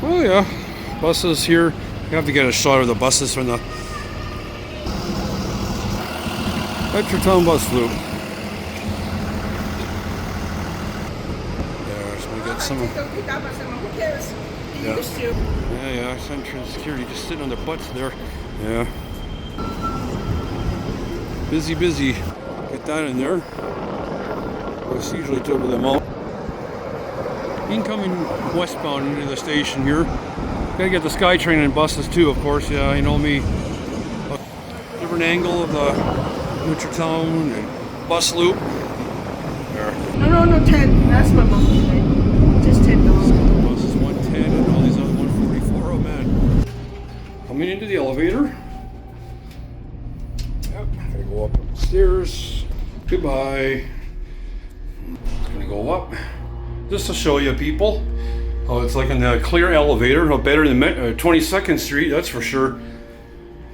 Oh yeah, buses here. You have to get a shot of the buses from the Metrotown bus loop. Yeah, so we got some. Who cares? Yeah. Yeah, entrance security just sitting on their butts there. Yeah. Busy. Get that in there. It's usually over them all. Incoming westbound into the station here. Gotta get the SkyTrain and buses too, of course. Yeah, you know me. Different angle of the Metrotown and bus loop. There. No, 10. That's my mom today. Just $10. Bus is 110 and all these other 144. Oh man. Coming into the elevator. Yep, gotta go up the stairs. Goodbye. It's gonna go up. Just to show you people. Oh, it's like in the clear elevator. No better than 22nd Street, that's for sure.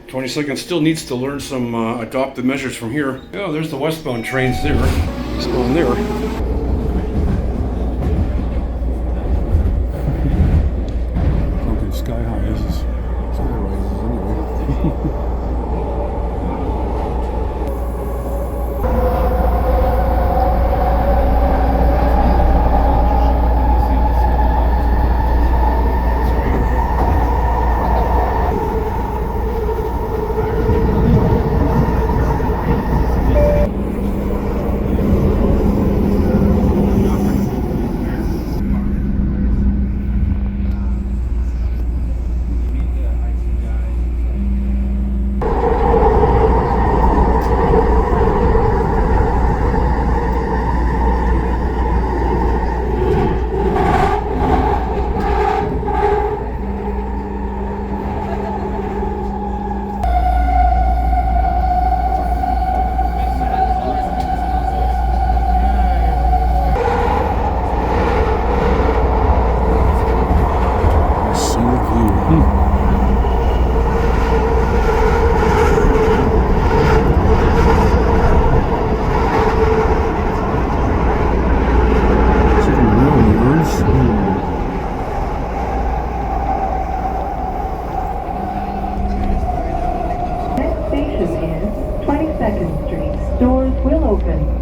22nd still needs to learn some adopted measures from here. Yeah, there's the westbound trains there. It's going there. Okay, sky high is sky rises anyway.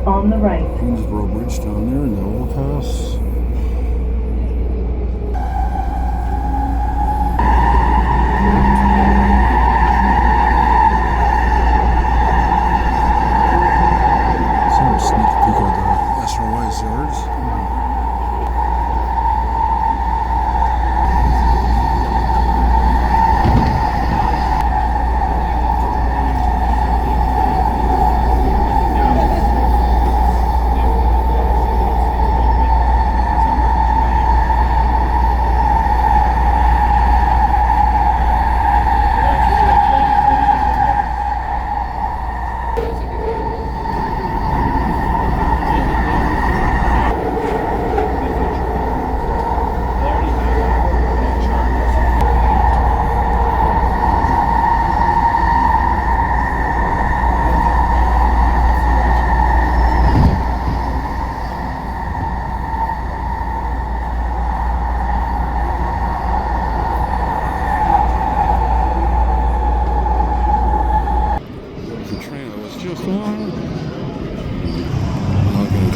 On the right. Queensboro Bridge down there in the overpass. Some sneak peek of the SRY yards.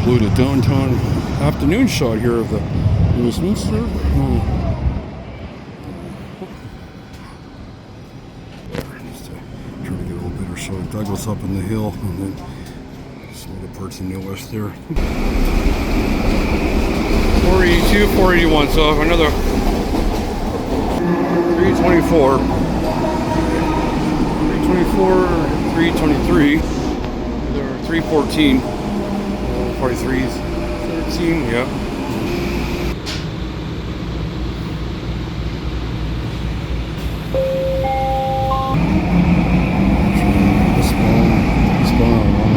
Include a downtown afternoon shot here of the Westminster. Try to get a little better shot of Douglas up in the hill and then some other parts in the west there. 482, 481, so another 324. 324, 323, 314. 43s, 13, yeah.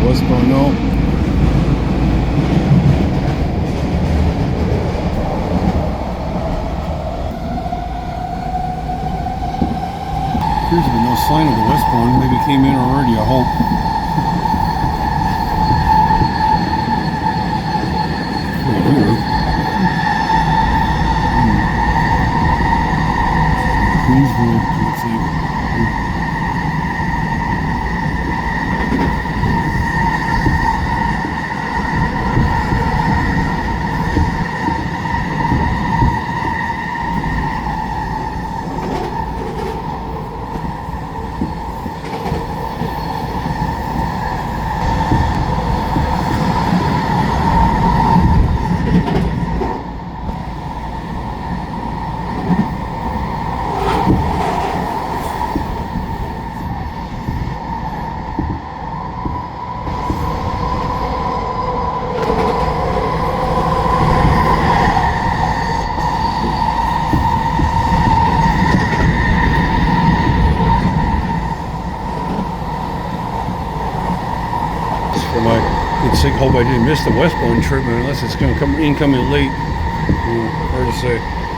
Westbound, no. Appears to be no sign of the westbound. Maybe it came in already, I hope. Chinese food. Let's see. For my good sake, hope I didn't miss the westbound trip, unless it's going to come incoming late. Hard to say.